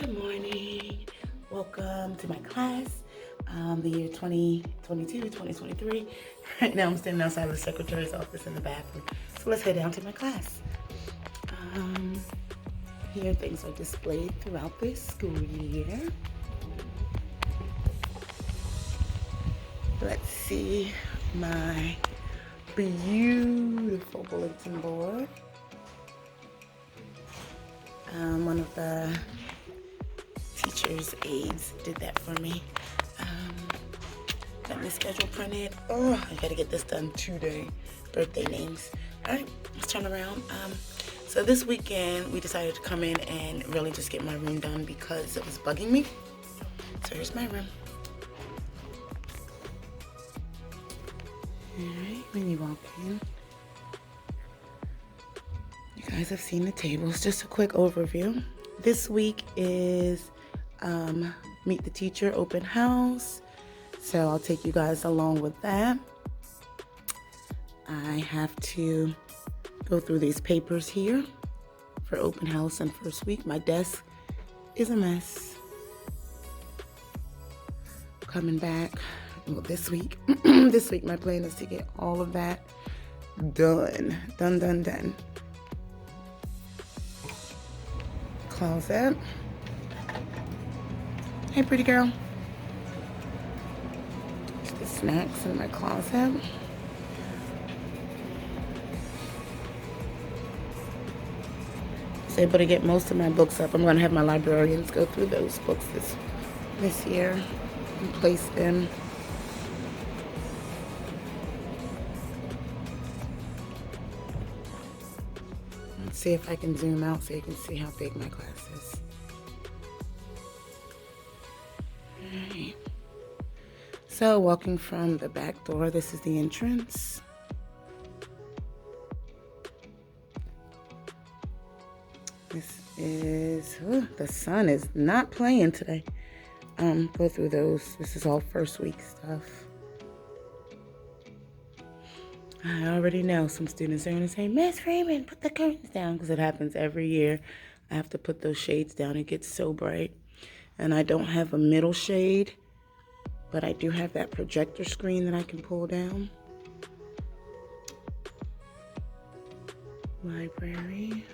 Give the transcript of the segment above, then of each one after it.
Good morning. Welcome to my class, the year 2022, 2023. Right now I'm standing outside of the secretary's office in the bathroom. So let's head down to my class. Here things are displayed throughout this school year. Let's see my beautiful bulletin board. One of the teacher's aides did that for me. Got my schedule printed. Oh, I gotta get this done today. Birthday names. All right, let's turn around. So this weekend we decided to come in and really just get my room done because it was bugging me. So here's my room. All right, when you walk in, you guys have seen the tables. Just a quick overview. This week is Meet the Teacher open house. So I'll take you guys along with that. I have to go through these papers here for open house and first week. My desk is a mess. Coming back, well, this week. This week my plan is to get all of that done. Done. Closet. Hey, pretty girl. There's the snacks in my closet. I was able to get most of my books up. I'm going to have my librarians go through those books this year and place them. Let's see if I can zoom out so you can see how big my class is. Alright. So walking from the back door, this is the entrance. This is, the sun is not playing today. Go through those. This is all first week stuff. I already know some students are going to say, Miss Freeman, put the curtains down, because it happens every year. I have to put those shades down. It gets so bright. And I don't have a middle shade, but I do have that projector screen that I can pull down. Library.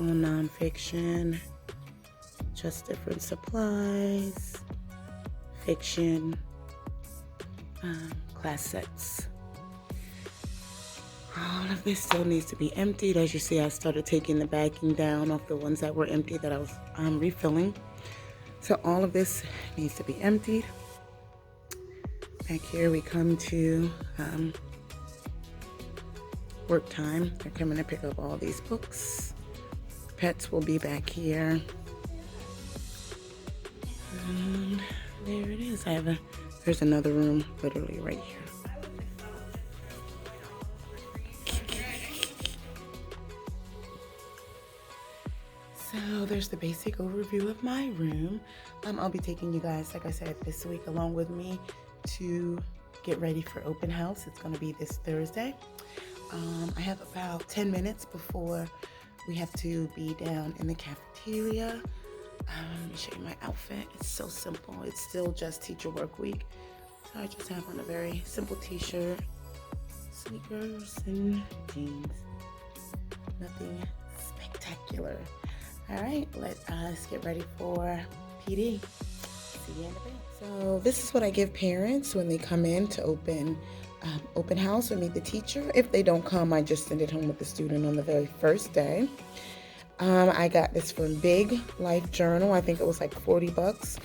All nonfiction. Just different supplies. Fiction. Class sets. All of this still needs to be emptied. As you see, I started taking the backing down off the ones that were empty that I was refilling. So all of this needs to be emptied. Back here we come to work time. They're coming to pick up all these books. Pets will be back here. And there it is. There's another room literally right here. So there's the basic overview of my room. I'll be taking you guys, like I said, this week along with me to get ready for open house. It's going to be this Thursday. I have about 10 minutes before we have to be down in the cafeteria. Let me show you my outfit. It's so simple. It's still just teacher work week. So I just have on a very simple t-shirt, sneakers, and jeans. Nothing spectacular. All right, let us get ready for PD. See you in a bit. So this is what I give parents when they come in to open house or meet the teacher. If they don't come, I just send it home with the student on the very first day. I got this from Big Life Journal. I think it was like $40,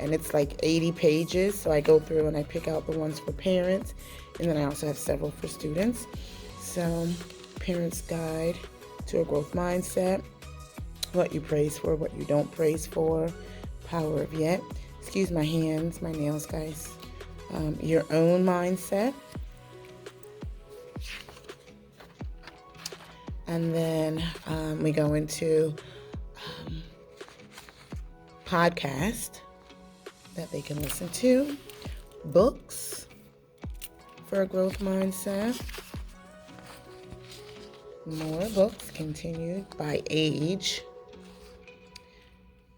and it's like 80 pages. So I go through and I pick out the ones for parents, and then I also have several for students. So, Parents Guide to a Growth Mindset, what you praise for, what you don't praise for, Power of Yet. Excuse my hands, my nails, guys. Your Own Mindset. And then we go into podcast that they can listen to, books for a growth mindset, More books continued by age.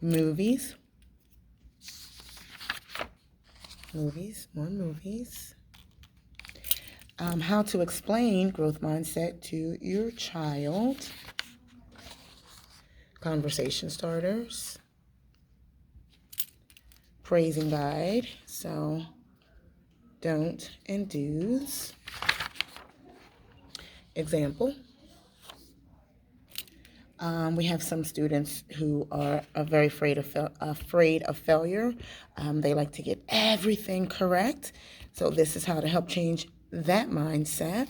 Movies. More movies. How to explain growth mindset to your child. Conversation starters. Praising guide. So, don't and do's. Example. We have some students who are very afraid of failure. They like to get everything correct. So this is how to help change that mindset,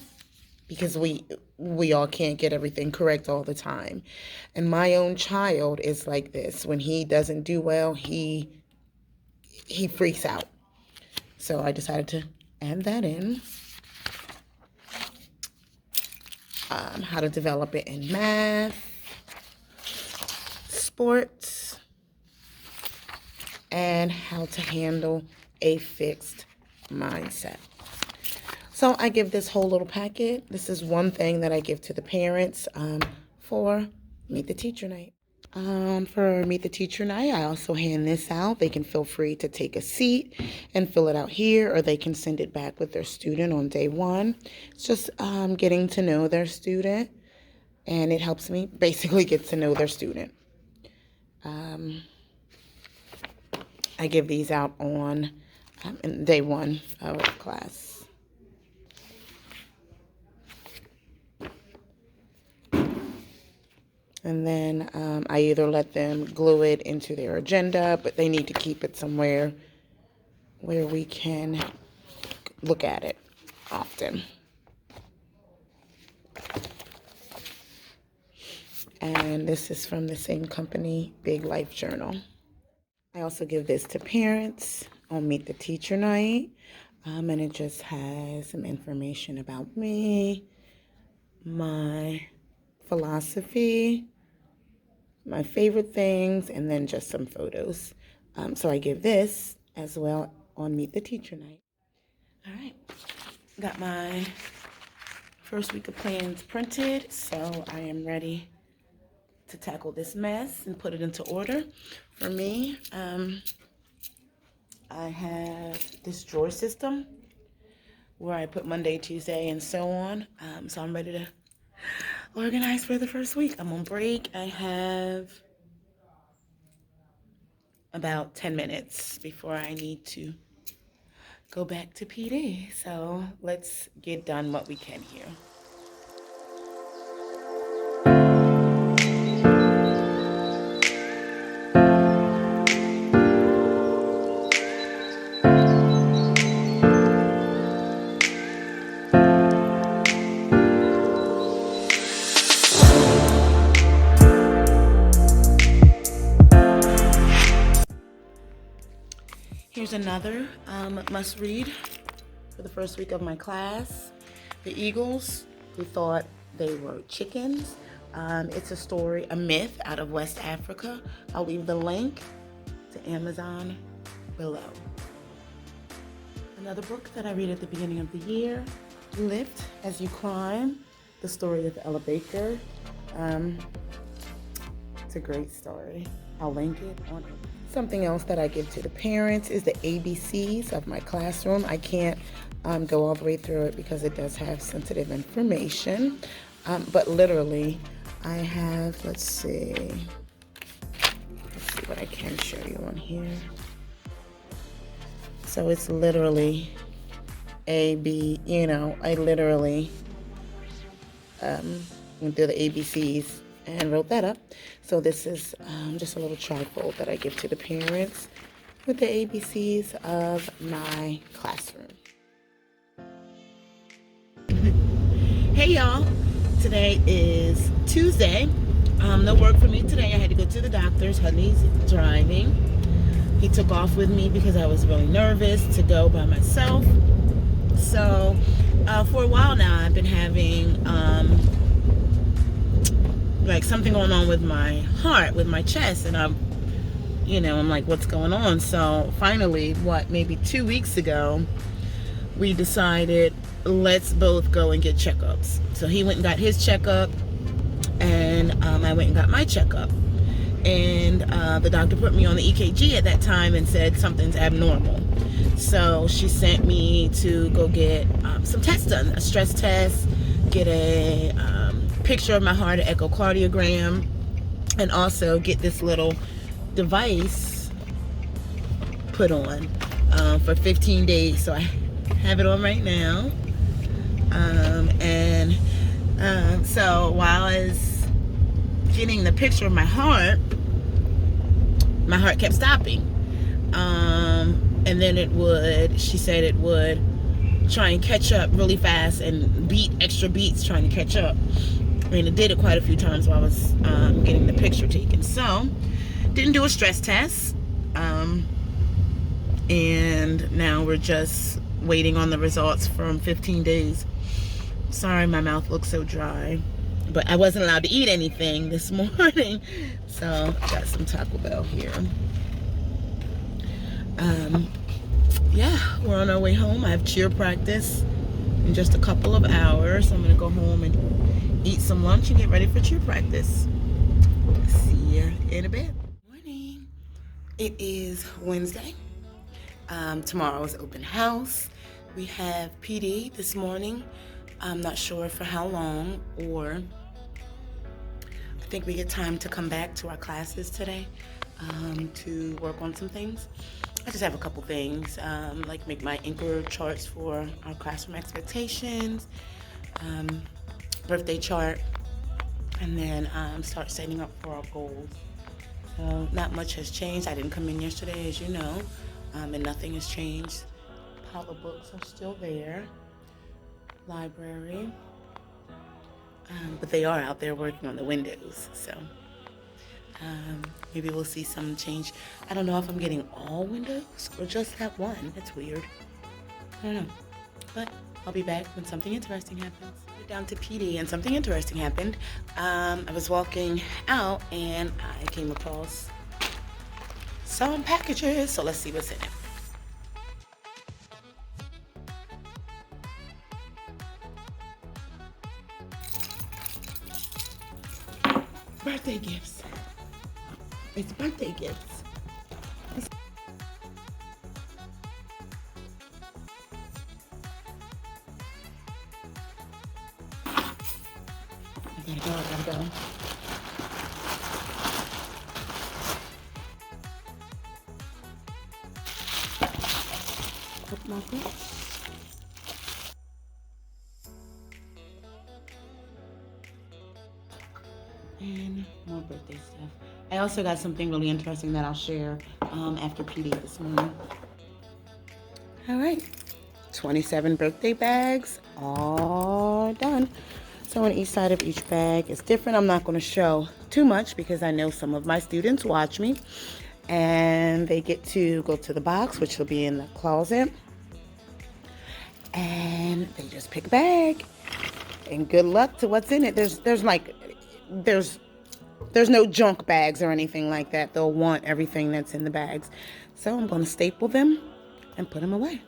because we all can't get everything correct all the time. And my own child is like this. When he doesn't do well, he freaks out. So I decided to add that in. How to develop it in math, sports, and how to handle a fixed mindset. So I give this whole little packet. This is one thing that I give to the parents for Meet the Teacher Night. For Meet the Teacher Night, I also hand this out. They can feel free to take a seat and fill it out here, or they can send it back with their student on day one. It's just getting to know their student, and it helps me basically get to know their student. I give these out on day one of class. And then I either let them glue it into their agenda, but they need to keep it somewhere where we can look at it often. And this is from the same company, Big Life Journal. I also give this to parents on Meet the Teacher Night. And it just has some information about me, my philosophy, my favorite things, and then just some photos. So I give this as well on Meet the Teacher Night. All right, got my first week of plans printed, so I am ready to tackle this mess and put it into order. For me, I have this drawer system where I put Monday, Tuesday, and so on. So I'm ready to organize for the first week. I'm on break. I have about 10 minutes before I need to go back to PD. So let's get done what we can here. Here's another must read for the first week of my class. The Eagles Who Thought They Were Chickens. It's a story, a myth out of West Africa. I'll leave the link to Amazon below. Another book that I read at the beginning of the year, Lift As You Climb, the story of Ella Baker. It's a great story. I'll link it on it. Something else that I give to the parents is the ABCs of my classroom. I can't go all the way through it because it does have sensitive information. But literally, I have, let's see what I can show you on here. So it's literally A, B, I literally went through the ABCs and wrote that up. So this is just a little trifold that I give to the parents with the ABCs of my classroom. Hey y'all, today is Tuesday. No work for me today. I had to go to the doctor's. Honey's driving. He took off with me because I was really nervous to go by myself. So for a while now I've been having like something going on with my heart, with my chest, and I'm like, what's going on? So finally, maybe 2 weeks ago, we decided let's both go and get checkups. So he went and got his checkup, and I went and got my checkup. And the doctor put me on the EKG at that time and said something's abnormal. So she sent me to go get some tests done, a stress test, get a picture of my heart, an echocardiogram, and also get this little device put on for 15 days. So I have it on right now. So while I was getting the picture of my heart kept stopping. And then she said it would try and catch up really fast and beat extra beats trying to catch up. And it did it quite a few times while I was getting the picture taken. So, didn't do a stress test. And now we're just waiting on the results from 15 days. Sorry, my mouth looks so dry. But I wasn't allowed to eat anything this morning. So, I got some Taco Bell here. Yeah, we're on our way home. I have cheer practice in just a couple of hours. I'm going to go home and eat some lunch and get ready for cheer practice. See you in a bit. Morning. It is Wednesday. Tomorrow is open house. We have PD this morning. I'm not sure for how long, or I think we get time to come back to our classes today to work on some things. I just have a couple things, like make my anchor charts for our classroom expectations, birthday chart, and then start setting up for our goals. So not much has changed. I didn't come in yesterday, as you know, and nothing has changed. Pile of books are still there. Library. But they are out there working on the windows, so maybe we'll see some change. I don't know if I'm getting all windows or just that one. That's weird. I don't know. But I'll be back when something interesting happens. We're down to PD and something interesting happened. I was walking out and I came across some packages. So let's see what's in it. Birthday gifts. It's birthday gifts. I gotta go. Bookmarker. And more birthday stuff. I also got something really interesting that I'll share after PD this morning. All right, 27 birthday bags, all done. So on each side of each bag is different. I'm not going to show too much because I know some of my students watch me, and they get to go to the box, which will be in the closet, and they just pick a bag. And good luck to what's in it. There's no junk bags or anything like that. They'll want everything that's in the bags. So I'm going to staple them and put them away.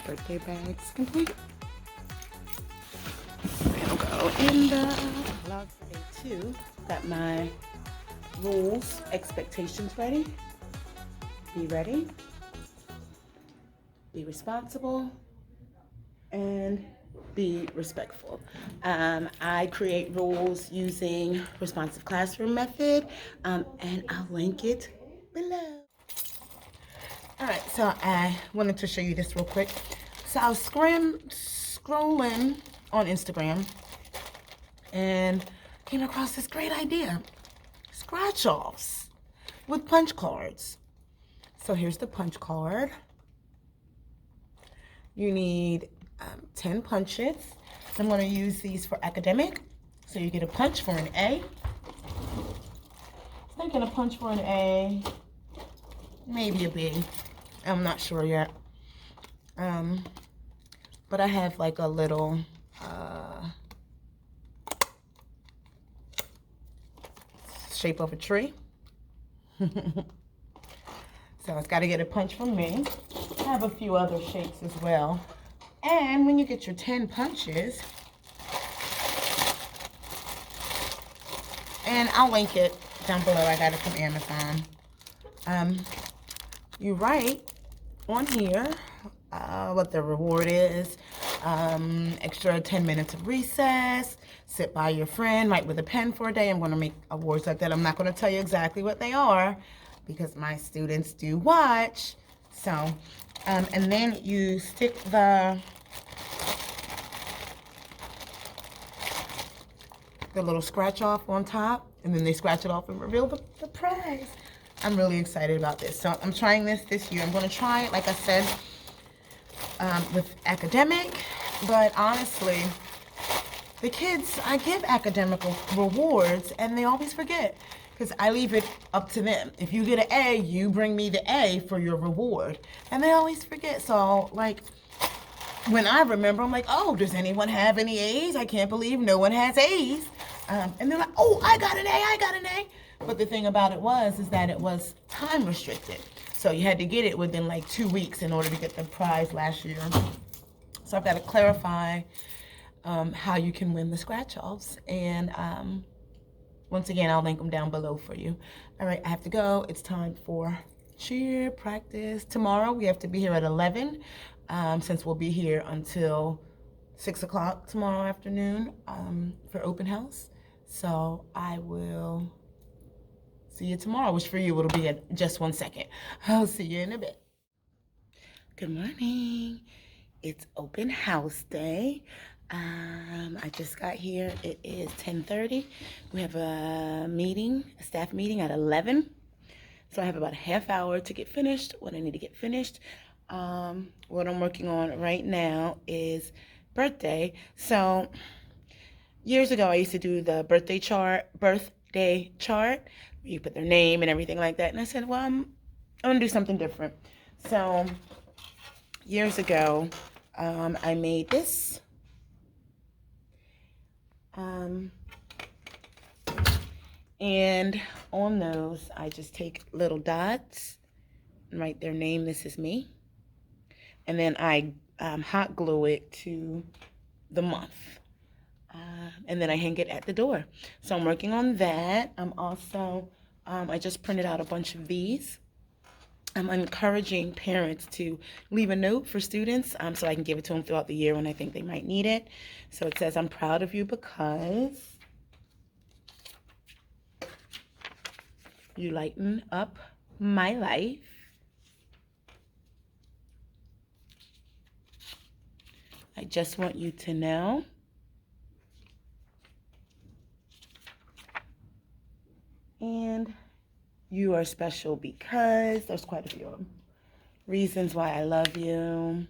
Birthday bags complete. I'll go in the vlog for day 2. Got my rules, expectations ready. Be ready. Be responsible. And be respectful. I create rules using responsive classroom method, and I'll link it below. All right, so I wanted to show you this real quick. So I was scrolling on Instagram and came across this great idea. Scratch-offs with punch cards. So here's the punch card. You need 10 punches. I'm going to use these for academic. So you get a punch for an A. Thinking a punch for an A, maybe a B. I'm not sure yet. But I have like a little shape of a tree. So it's got to get a punch from me. I have a few other shapes as well. And when you get your 10 punches, and I'll link it down below. I got it from Amazon. You write on here what the reward is. Extra 10 minutes of recess. Sit by your friend. Write with a pen for a day. I'm going to make awards like that. I'm not going to tell you exactly what they are because my students do watch. So, and then you stick the little scratch off on top, and then they scratch it off and reveal the prize. I'm really excited about this. So I'm trying this year. I'm going to try it, like I said, with academic, but honestly, the kids, I give academic rewards and they always forget because I leave it up to them. If you get an A, you bring me the A for your reward, and they always forget. So like, when I remember, I'm like, oh, does anyone have any A's? I can't believe no one has A's. And they're like, oh, I got an A, I got an A. But the thing about it is that it was time restricted. So you had to get it within like 2 weeks in order to get the prize last year. So I've got to clarify how you can win the scratch-offs. And once again, I'll link them down below for you. All right, I have to go. It's time for cheer practice. Tomorrow we have to be here at 11. Since we'll be here until 6 o'clock tomorrow afternoon for open house. So I will see you tomorrow, which for you it'll be at just 1 second. I'll see you in a bit. Good morning. It's open house day. I just got here. It is 10:30. We have a meeting, a staff meeting at 11. So I have about a half hour to get finished what I need to get finished. What I'm working on right now is birthday. So years ago, I used to do the birthday chart, where you put their name and everything like that. And I said, well, I'm going to do something different. So years ago, I made this. And on those, I just take little dots and write their name. This is me. And then I hot glue it to the month. And then I hang it at the door. So I'm working on that. I'm also, I just printed out a bunch of these. I'm encouraging parents to leave a note for students so I can give it to them throughout the year when I think they might need it. So it says, I'm proud of you because you lighten up my life. I just want you to know and you are special because there's quite a few of them. Reasons why I love you.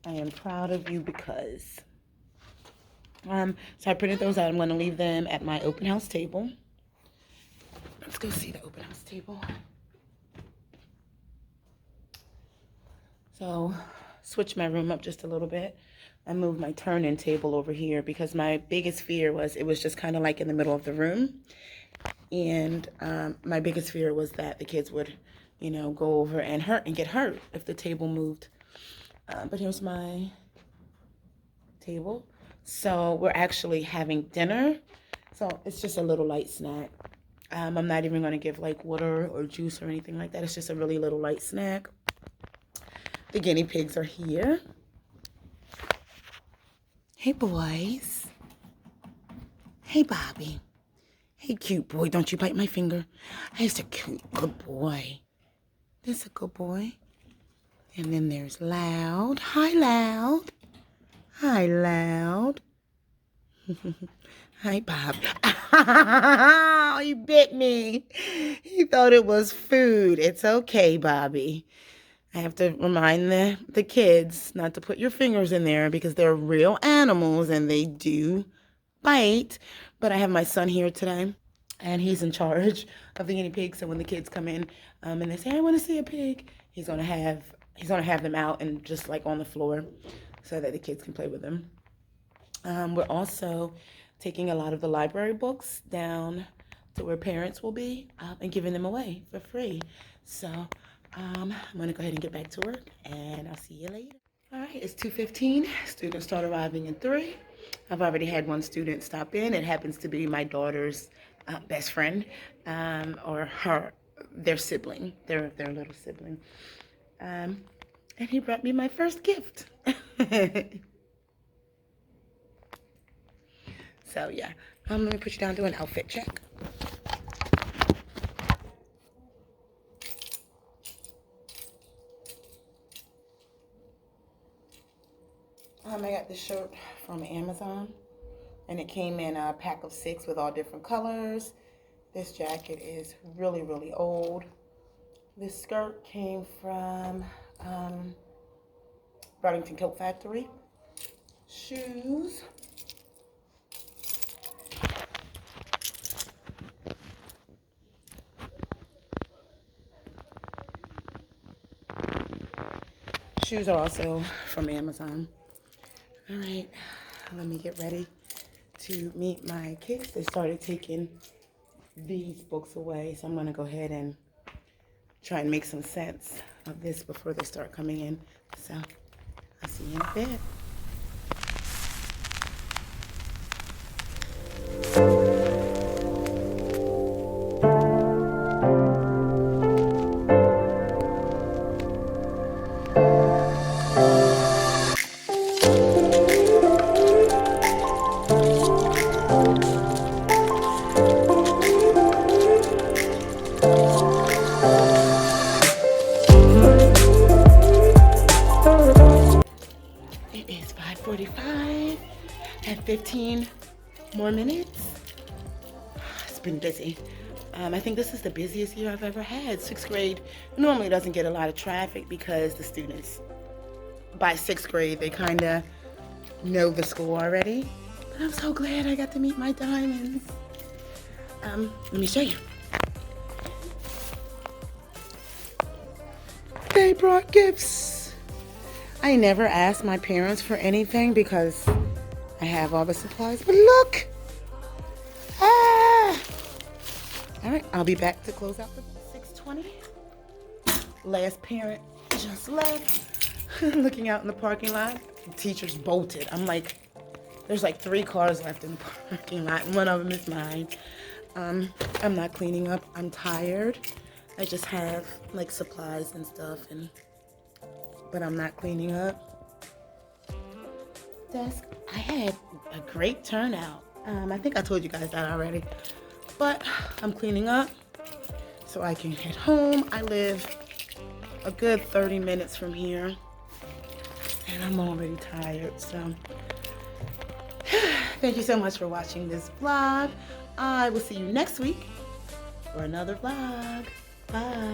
I am proud of you because. So I printed those out. I'm going to leave them at my open house table. Let's go see the open house table. So switch my room up just a little bit. I moved my turn-in table over here because my biggest fear was it was just kind of like in the middle of the room. And my biggest fear was that the kids would, you know, go over and get hurt if the table moved. But here's my table. So we're actually having dinner. So it's just a little light snack. I'm not even going to give like water or juice or anything like that. It's just a really little light snack. The guinea pigs are here. Hey, boys. Hey, Bobby. Hey, cute boy. Don't you bite my finger. He's a cute, good boy. It's a good boy. And then there's Loud. Hi, Loud. Hi, Loud. Hi, Bob. He bit me. He thought it was food. It's okay, Bobby. I have to remind the kids not to put your fingers in there because they're real animals and they do bite. But I have my son here today, and he's in charge of the guinea pigs. So when the kids come in and they say, "I want to see a pig," he's gonna have them out and just like on the floor so that the kids can play with them. We're also taking a lot of the library books down to where parents will be and giving them away for free. So I'm gonna go ahead and get back to work, and I'll see you later. All right, it's 2:15. Students start arriving in 3. I've already had one student stop in. It happens to be my daughter's best friend, or their sibling, their little sibling. And he brought me my first gift. So yeah, let me put you down to an outfit check. I got this shirt from Amazon, and it came in a pack of 6 with all different colors. This jacket is really, really old. This skirt came from Burlington Coat Factory. Shoes. Shoes are also from Amazon. All right, let me get ready to meet my kids. They started taking these books away, so I'm gonna go ahead and try and make some sense of this before they start coming in. So I'll see you in a bit. It is 5:45 and 15 more minutes. It's been busy. I think this is the busiest year I've ever had. 6th grade normally doesn't get a lot of traffic because the students, by 6th grade, they kind of know the school already. But I'm so glad I got to meet my diamonds. Let me show you. They brought gifts. I never asked my parents for anything because I have all the supplies. But look! Ah! All right, I'll be back to close out the 6:20. Last parent just left. Looking out in the parking lot. The teachers bolted. I'm like, there's like 3 cars left in the parking lot, and one of them is mine. I'm not cleaning up. I'm tired. I just have like supplies and stuff, but I'm not cleaning up. Desk. I had a great turnout. I think I told you guys that already. But I'm cleaning up so I can head home. I live a good 30 minutes from here, and I'm already tired. So thank you so much for watching this vlog. I will see you next week for another vlog. Bye.